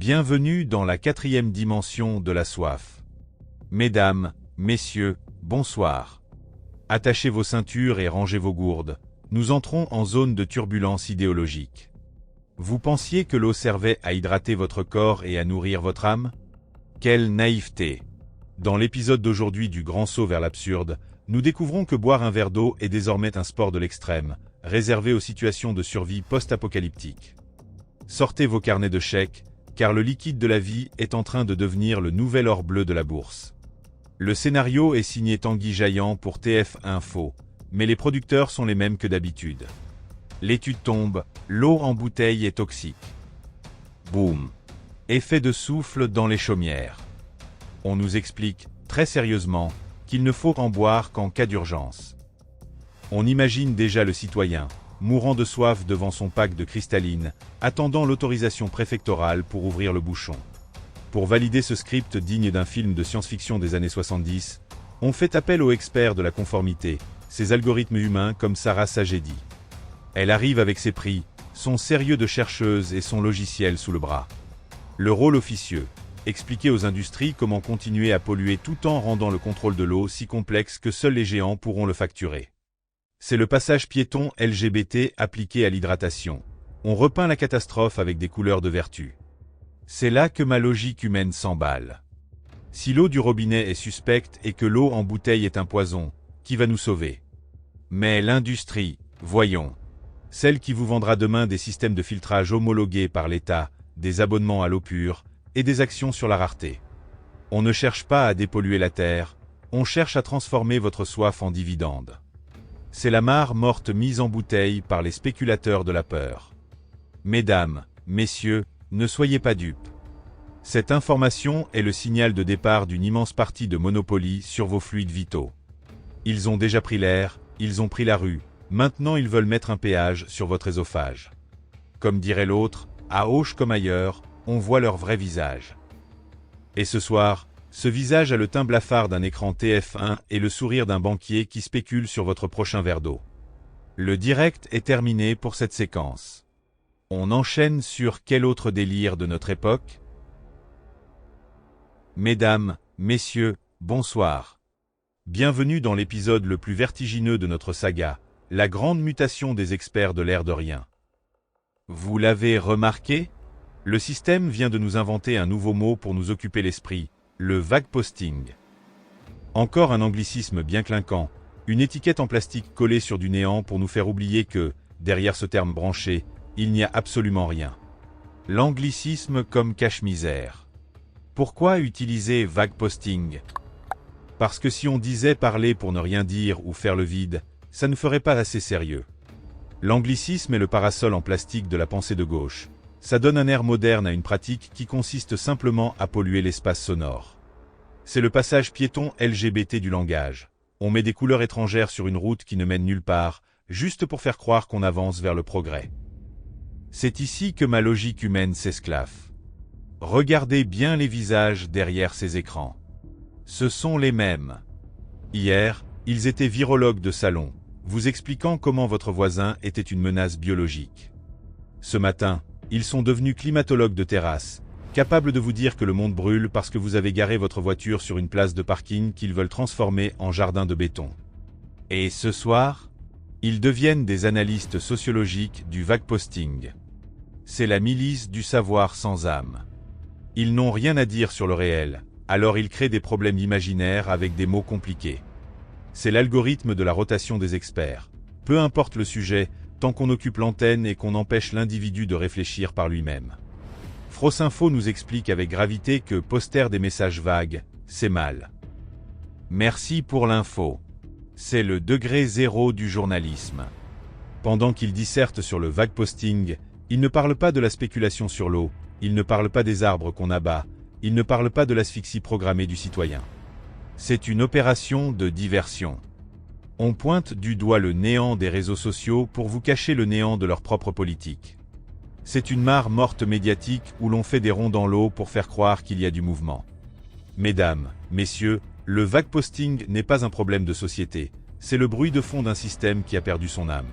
Bienvenue dans la 4e dimension de la soif. Mesdames, messieurs, bonsoir. Attachez vos ceintures et rangez vos gourdes. Nous entrons en zone de turbulence idéologique. Vous pensiez que l'eau servait à hydrater votre corps et à nourrir votre âme? Quelle naïveté! Dans l'épisode d'aujourd'hui du Grand Saut vers l'absurde, nous découvrons que boire un verre d'eau est désormais un sport de l'extrême, réservé aux situations de survie post-apocalyptique. Sortez vos carnets de chèques, car le liquide de la vie est en train de devenir le nouvel or bleu de la bourse. Le scénario est signé Tanguy Jaillant pour TF Info, mais les producteurs sont les mêmes que d'habitude. L'étude tombe, l'eau en bouteille est toxique. Boum! Effet de souffle dans les chaumières. On nous explique, très sérieusement, qu'il ne faut en boire qu'en cas d'urgence. On imagine déjà le citoyen, mourant de soif devant son pack de cristalline, attendant l'autorisation préfectorale pour ouvrir le bouchon. Pour valider ce script digne d'un film de science-fiction des années 70, on fait appel aux experts de la conformité, ces algorithmes humains comme Sarah Sajedi. Elle arrive avec ses prix, son sérieux de chercheuse et son logiciel sous le bras. Le rôle officieux, expliquer aux industries comment continuer à polluer tout en rendant le contrôle de l'eau si complexe que seuls les géants pourront le facturer. C'est le passage piéton LGBT appliqué à l'hydratation. On repeint la catastrophe avec des couleurs de vertu. C'est là que ma logique humaine s'emballe. Si l'eau du robinet est suspecte et que l'eau en bouteille est un poison, qui va nous sauver? Mais l'industrie, voyons. Celle qui vous vendra demain des systèmes de filtrage homologués par l'État, des abonnements à l'eau pure, et des actions sur la rareté. On ne cherche pas à dépolluer la terre, on cherche à transformer votre soif en dividende. C'est la mare morte mise en bouteille par les spéculateurs de la peur. Mesdames, messieurs, ne soyez pas dupes. Cette information est le signal de départ d'une immense partie de Monopoly sur vos fluides vitaux. Ils ont déjà pris l'air, ils ont pris la rue, maintenant ils veulent mettre un péage sur votre œsophage. Comme dirait l'autre, à Auch comme ailleurs, on voit leur vrai visage. Et ce soir, ce visage a le teint blafard d'un écran TF1 et le sourire d'un banquier qui spécule sur votre prochain verre d'eau. Le direct est terminé pour cette séquence. On enchaîne sur quel autre délire de notre époque? Mesdames, messieurs, bonsoir. Bienvenue dans l'épisode le plus vertigineux de notre saga, la grande mutation des experts de l'air de rien. Vous l'avez remarqué? Le système vient de nous inventer un nouveau mot pour nous occuper l'esprit. Le vague posting. Encore un anglicisme bien clinquant, une étiquette en plastique collée sur du néant pour nous faire oublier que, derrière ce terme branché, il n'y a absolument rien. L'anglicisme comme cache-misère. Pourquoi utiliser vague posting? Parce que si on disait parler pour ne rien dire ou faire le vide, ça ne ferait pas assez sérieux. L'anglicisme est le parasol en plastique de la pensée de gauche. Ça donne un air moderne à une pratique qui consiste simplement à polluer l'espace sonore. C'est le passage piéton LGBT du langage. On met des couleurs étrangères sur une route qui ne mène nulle part, juste pour faire croire qu'on avance vers le progrès. C'est ici que ma logique humaine s'esclaffe. Regardez bien les visages derrière ces écrans. Ce sont les mêmes. Hier, ils étaient virologues de salon, vous expliquant comment votre voisin était une menace biologique. Ce matin, ils sont devenus climatologues de terrasse, capables de vous dire que le monde brûle parce que vous avez garé votre voiture sur une place de parking qu'ils veulent transformer en jardin de béton. Et ce soir, ils deviennent des analystes sociologiques du vague posting. C'est la milice du savoir sans âme. Ils n'ont rien à dire sur le réel, alors ils créent des problèmes imaginaires avec des mots compliqués. C'est l'algorithme de la rotation des experts. Peu importe le sujet, tant qu'on occupe l'antenne et qu'on empêche l'individu de réfléchir par lui-même. Frosinfo nous explique avec gravité que poster des messages vagues, c'est mal. Merci pour l'info. C'est le degré zéro du journalisme. Pendant qu'il disserte sur le vague posting, il ne parle pas de la spéculation sur l'eau, il ne parle pas des arbres qu'on abat, il ne parle pas de l'asphyxie programmée du citoyen. C'est une opération de diversion. On pointe du doigt le néant des réseaux sociaux pour vous cacher le néant de leur propre politique. C'est une mare morte médiatique où l'on fait des ronds dans l'eau pour faire croire qu'il y a du mouvement. Mesdames, messieurs, le vague posting n'est pas un problème de société, c'est le bruit de fond d'un système qui a perdu son âme.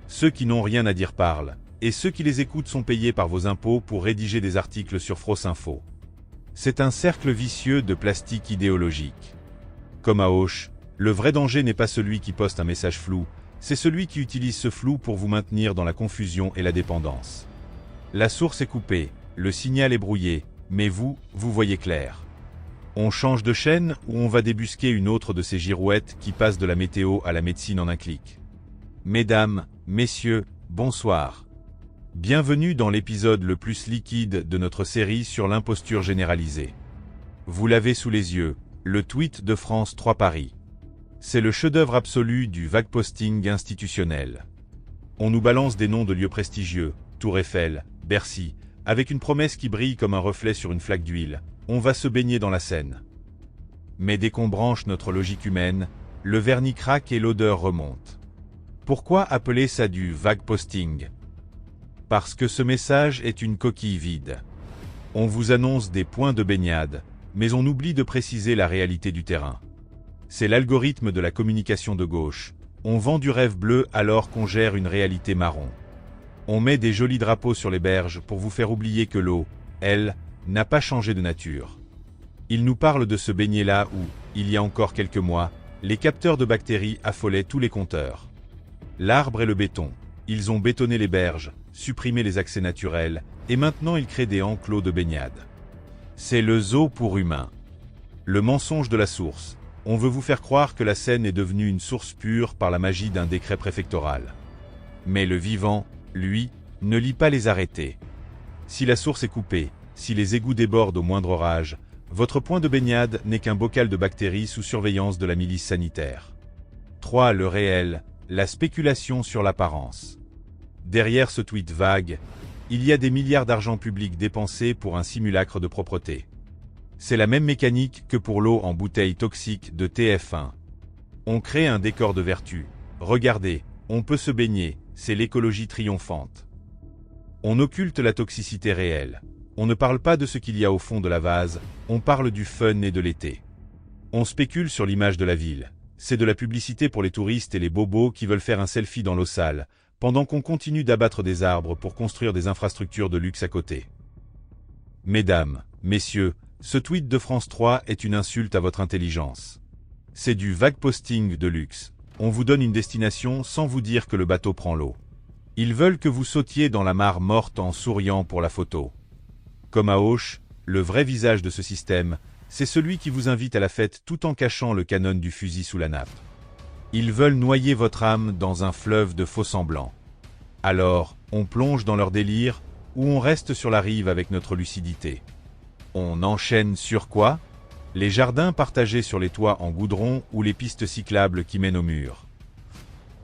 Ceux qui n'ont rien à dire parlent, et ceux qui les écoutent sont payés par vos impôts pour rédiger des articles sur Frosinfo. C'est un cercle vicieux de plastique idéologique. Comme à Auch, le vrai danger n'est pas celui qui poste un message flou, c'est celui qui utilise ce flou pour vous maintenir dans la confusion et la dépendance. La source est coupée, le signal est brouillé, mais vous voyez clair. On change de chaîne ou on va débusquer une autre de ces girouettes qui passent de la météo à la médecine en un clic. Mesdames, messieurs, bonsoir. Bienvenue dans l'épisode le plus liquide de notre série sur l'imposture généralisée. Vous l'avez sous les yeux, le tweet de France 3 Paris. C'est le chef-d'œuvre absolu du vague posting institutionnel. On nous balance des noms de lieux prestigieux, Tour Eiffel, Bercy, avec une promesse qui brille comme un reflet sur une flaque d'huile. On va se baigner dans la Seine. Mais dès qu'on branche notre logique humaine, le vernis craque et l'odeur remonte. Pourquoi appeler ça du vague posting? Parce que ce message est une coquille vide. On vous annonce des points de baignade, mais on oublie de préciser la réalité du terrain. C'est l'algorithme de la communication de gauche. On vend du rêve bleu alors qu'on gère une réalité marron. On met des jolis drapeaux sur les berges pour vous faire oublier que l'eau, elle, n'a pas changé de nature. Il nous parle de se baigner là où, il y a encore quelques mois, les capteurs de bactéries affolaient tous les compteurs. L'arbre et le béton, ils ont bétonné les berges, supprimé les accès naturels, et maintenant ils créent des enclos de baignade. C'est le zoo pour humains. Le mensonge de la source. On veut vous faire croire que la Seine est devenue une source pure par la magie d'un décret préfectoral. Mais le vivant, lui, ne lit pas les arrêtés. Si la source est coupée, si les égouts débordent au moindre orage, votre point de baignade n'est qu'un bocal de bactéries sous surveillance de la milice sanitaire. 3. Le réel, la spéculation sur l'apparence. Derrière ce tweet vague, il y a des milliards d'argent public dépensés pour un simulacre de propreté. C'est la même mécanique que pour l'eau en bouteille toxique de TF1. On crée un décor de vertu. Regardez, on peut se baigner, c'est l'écologie triomphante. On occulte la toxicité réelle. On ne parle pas de ce qu'il y a au fond de la vase, on parle du fun et de l'été. On spécule sur l'image de la ville. C'est de la publicité pour les touristes et les bobos qui veulent faire un selfie dans l'eau sale, pendant qu'on continue d'abattre des arbres pour construire des infrastructures de luxe à côté. Mesdames, messieurs, ce tweet de France 3 est une insulte à votre intelligence. C'est du vague posting de luxe. On vous donne une destination sans vous dire que le bateau prend l'eau. Ils veulent que vous sautiez dans la mare morte en souriant pour la photo. Comme à Auch, le vrai visage de ce système, c'est celui qui vous invite à la fête tout en cachant le canon du fusil sous la nappe. Ils veulent noyer votre âme dans un fleuve de faux-semblants. Alors, on plonge dans leur délire, ou on reste sur la rive avec notre lucidité. On enchaîne sur quoi? Les jardins partagés sur les toits en goudron ou les pistes cyclables qui mènent au mur.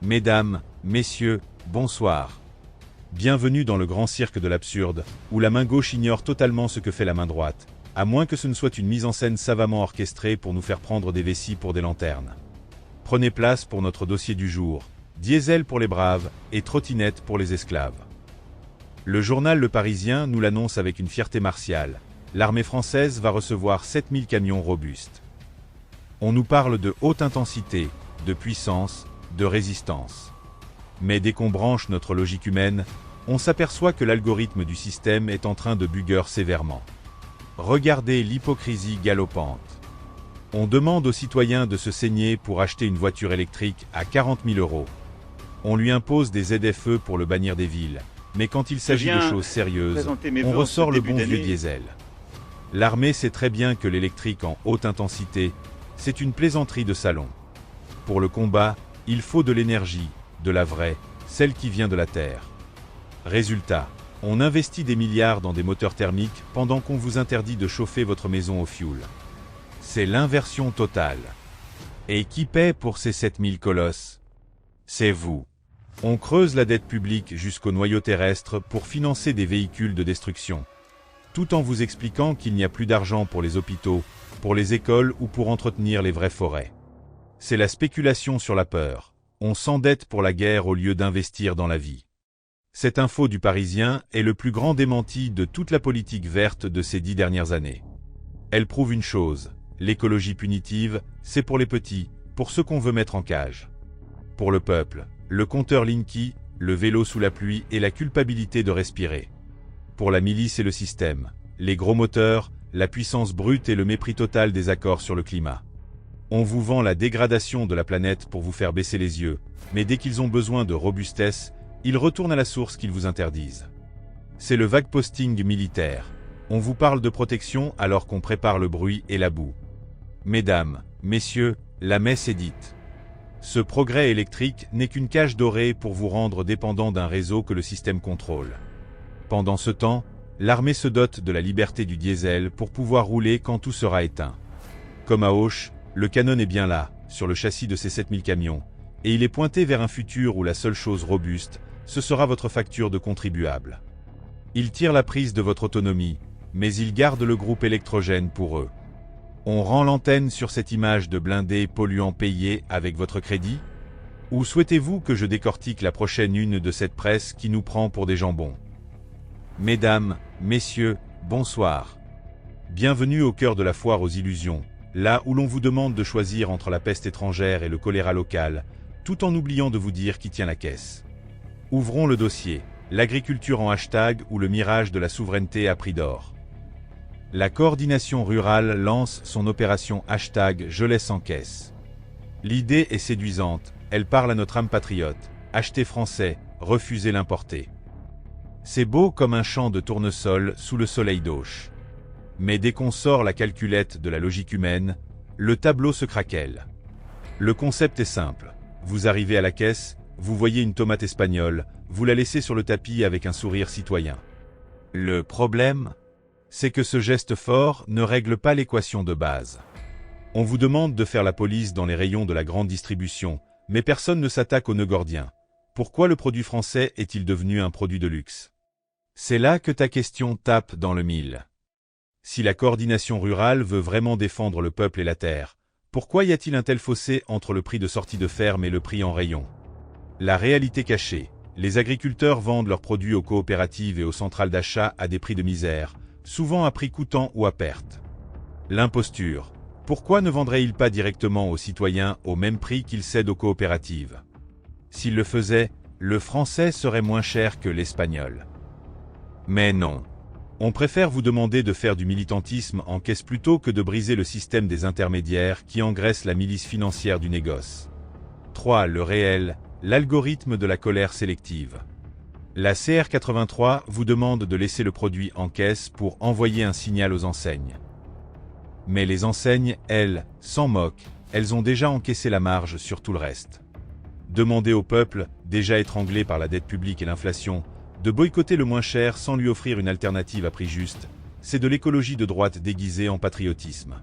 Mesdames, messieurs, bonsoir. Bienvenue dans le grand cirque de l'absurde, où la main gauche ignore totalement ce que fait la main droite, à moins que ce ne soit une mise en scène savamment orchestrée pour nous faire prendre des vessies pour des lanternes. Prenez place pour notre dossier du jour, diesel pour les braves et trottinette pour les esclaves. Le journal Le Parisien nous l'annonce avec une fierté martiale. L'armée française va recevoir 7000 camions robustes. On nous parle de haute intensité, de puissance, de résistance. Mais dès qu'on branche notre logique humaine, on s'aperçoit que l'algorithme du système est en train de bugger sévèrement. Regardez l'hypocrisie galopante. On demande aux citoyens de se saigner pour acheter une voiture électrique à 40 000 €. On lui impose des ZFE pour le bannir des villes. Mais quand il s'agit de choses sérieuses, on ressort le bon vieux diesel. L'armée sait très bien que l'électrique en haute intensité, c'est une plaisanterie de salon. Pour le combat, il faut de l'énergie, de la vraie, celle qui vient de la terre. Résultat, on investit des milliards dans des moteurs thermiques pendant qu'on vous interdit de chauffer votre maison au fioul. C'est l'inversion totale. Et qui paie pour ces 7000 colosses? C'est vous. On creuse la dette publique jusqu'au noyau terrestre pour financer des véhicules de destruction. Tout en vous expliquant qu'il n'y a plus d'argent pour les hôpitaux, pour les écoles ou pour entretenir les vraies forêts. C'est la spéculation sur la peur. On s'endette pour la guerre au lieu d'investir dans la vie. Cette info du Parisien est le plus grand démenti de toute la politique verte de ces 10 dernières années. Elle prouve une chose, l'écologie punitive, c'est pour les petits, pour ceux qu'on veut mettre en cage. Pour le peuple, le compteur Linky, le vélo sous la pluie et la culpabilité de respirer. Pour la milice et le système, les gros moteurs, la puissance brute et le mépris total des accords sur le climat. On vous vend la dégradation de la planète pour vous faire baisser les yeux, mais dès qu'ils ont besoin de robustesse, ils retournent à la source qu'ils vous interdisent. C'est le vague posting militaire. On vous parle de protection alors qu'on prépare le bruit et la boue. Mesdames, messieurs, la messe est dite. Ce progrès électrique n'est qu'une cage dorée pour vous rendre dépendant d'un réseau que le système contrôle. Pendant ce temps, l'armée se dote de la liberté du diesel pour pouvoir rouler quand tout sera éteint. Comme à Auch, le canon est bien là, sur le châssis de ces 7000 camions, et il est pointé vers un futur où la seule chose robuste, ce sera votre facture de contribuable. Il tire la prise de votre autonomie, mais il garde le groupe électrogène pour eux. On rend l'antenne sur cette image de blindés polluants payés avec votre crédit? Ou souhaitez-vous que je décortique la prochaine une de cette presse qui nous prend pour des jambons? Mesdames, messieurs, bonsoir. Bienvenue au cœur de la foire aux illusions, là où l'on vous demande de choisir entre la peste étrangère et le choléra local, tout en oubliant de vous dire qui tient la caisse. Ouvrons le dossier, l'agriculture en hashtag ou le mirage de la souveraineté à prix d'or. La coordination rurale lance son opération hashtag Je laisse en caisse. L'idée est séduisante, elle parle à notre âme patriote, achetez français, refusez l'importer. C'est beau comme un champ de tournesol sous le soleil d'Auch. Mais dès qu'on sort la calculette de la logique humaine, le tableau se craquelle. Le concept est simple. Vous arrivez à la caisse, vous voyez une tomate espagnole, vous la laissez sur le tapis avec un sourire citoyen. Le problème, c'est que ce geste fort ne règle pas l'équation de base. On vous demande de faire la police dans les rayons de la grande distribution, mais personne ne s'attaque aux nœuds gordiens. Pourquoi le produit français est-il devenu un produit de luxe? C'est là que ta question tape dans le mille. Si la coordination rurale veut vraiment défendre le peuple et la terre, pourquoi y a-t-il un tel fossé entre le prix de sortie de ferme et le prix en rayon? La réalité cachée, les agriculteurs vendent leurs produits aux coopératives et aux centrales d'achat à des prix de misère, souvent à prix coûtant ou à perte. L'imposture. Pourquoi ne vendraient-ils pas directement aux citoyens au même prix qu'ils cèdent aux coopératives? S'ils le faisaient, le français serait moins cher que l'espagnol. Mais non. On préfère vous demander de faire du militantisme en caisse plutôt que de briser le système des intermédiaires qui engraissent la milice financière du négoce. 3. Le réel, l'algorithme de la colère sélective. La CR83 vous demande de laisser le produit en caisse pour envoyer un signal aux enseignes. Mais les enseignes, elles, s'en moquent, elles ont déjà encaissé la marge sur tout le reste. Demandez au peuple, déjà étranglé par la dette publique et l'inflation, de boycotter le moins cher sans lui offrir une alternative à prix juste, c'est de l'écologie de droite déguisée en patriotisme.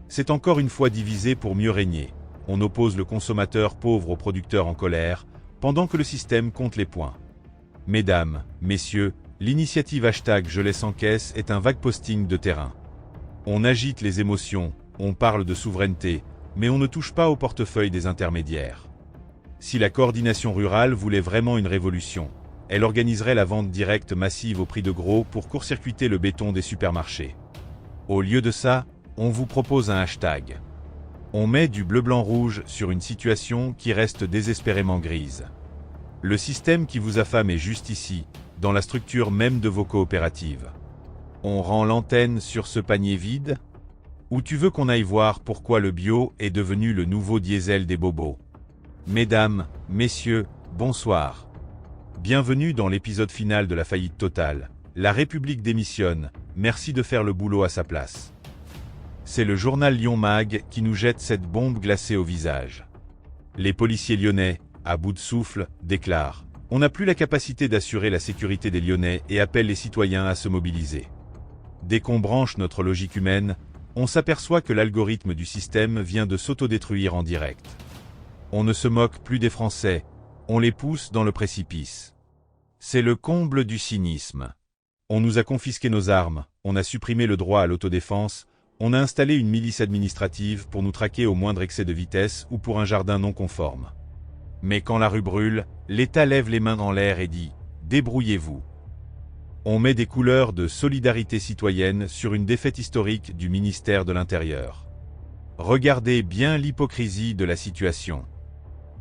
C'est encore une fois divisé pour mieux régner. On oppose le consommateur pauvre au producteur en colère, pendant que le système compte les points. Mesdames, messieurs, l'initiative hashtag Je laisse en caisse est un vague posting de terrain. On agite les émotions, on parle de souveraineté, mais on ne touche pas au portefeuille des intermédiaires. Si la coordination rurale voulait vraiment une révolution, elle organiserait la vente directe massive au prix de gros pour court-circuiter le béton des supermarchés. Au lieu de ça, on vous propose un hashtag. On met du bleu-blanc-rouge sur une situation qui reste désespérément grise. Le système qui vous affame est juste ici, dans la structure même de vos coopératives. On rend l'antenne sur ce panier vide? Ou tu veux qu'on aille voir pourquoi le bio est devenu le nouveau diesel des bobos? Mesdames, messieurs, bonsoir. Bienvenue dans l'épisode final de la faillite totale. La République démissionne, merci de faire le boulot à sa place. C'est le journal Lyon Mag qui nous jette cette bombe glacée au visage. Les policiers lyonnais, à bout de souffle, déclarent « On n'a plus la capacité d'assurer la sécurité des Lyonnais et appelle les citoyens à se mobiliser. » Dès qu'on branche notre logique humaine, on s'aperçoit que l'algorithme du système vient de s'autodétruire en direct. On ne se moque plus des Français, on les pousse dans le précipice. C'est le comble du cynisme. On nous a confisqué nos armes, on a supprimé le droit à l'autodéfense, on a installé une milice administrative pour nous traquer au moindre excès de vitesse ou pour un jardin non conforme. Mais quand la rue brûle, l'État lève les mains en l'air et dit « Débrouillez-vous ». On met des couleurs de solidarité citoyenne sur une défaite historique du ministère de l'Intérieur. Regardez bien l'hypocrisie de la situation.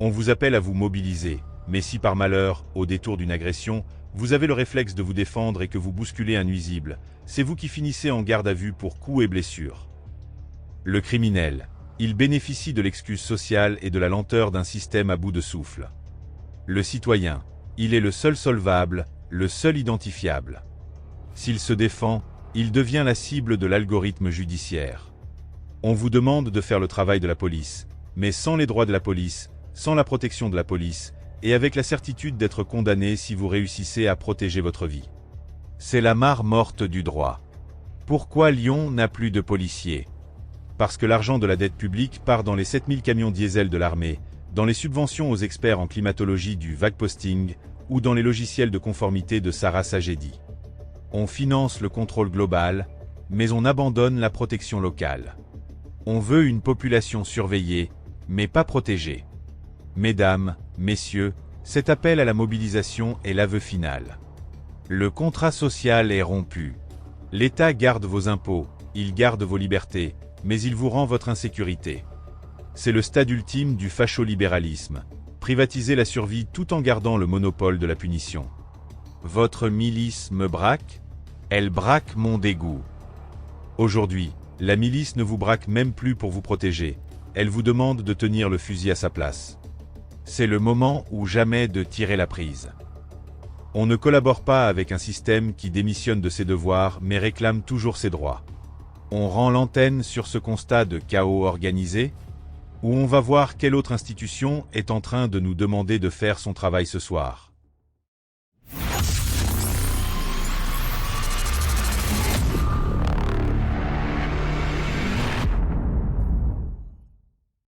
On vous appelle à vous mobiliser, mais si par malheur, au détour d'une agression, vous avez le réflexe de vous défendre et que vous bousculez un nuisible, c'est vous qui finissez en garde à vue pour coups et blessures. Le criminel, il bénéficie de l'excuse sociale et de la lenteur d'un système à bout de souffle. Le citoyen, il est le seul solvable, le seul identifiable. S'il se défend, il devient la cible de l'algorithme judiciaire. On vous demande de faire le travail de la police, mais sans les droits de la police, sans la protection de la police, et avec la certitude d'être condamné si vous réussissez à protéger votre vie. C'est la mare morte du droit. Pourquoi Lyon n'a plus de policiers? Parce que l'argent de la dette publique part dans les 7000 camions diesel de l'armée, dans les subventions aux experts en climatologie du vague posting, ou dans les logiciels de conformité de Sarah Sagedi. On finance le contrôle global, mais on abandonne la protection locale. On veut une population surveillée, mais pas protégée. Mesdames, messieurs, cet appel à la mobilisation est l'aveu final. Le contrat social est rompu. L'État garde vos impôts, il garde vos libertés, mais il vous rend votre insécurité. C'est le stade ultime du facho-libéralisme. Privatiser la survie tout en gardant le monopole de la punition. Votre milice me braque? Elle braque mon dégoût. Aujourd'hui, la milice ne vous braque même plus pour vous protéger. Elle vous demande de tenir le fusil à sa place. C'est le moment ou jamais de tirer la prise. On ne collabore pas avec un système qui démissionne de ses devoirs mais réclame toujours ses droits. On rend l'antenne sur ce constat de chaos organisé, ou on va voir quelle autre institution est en train de nous demander de faire son travail ce soir.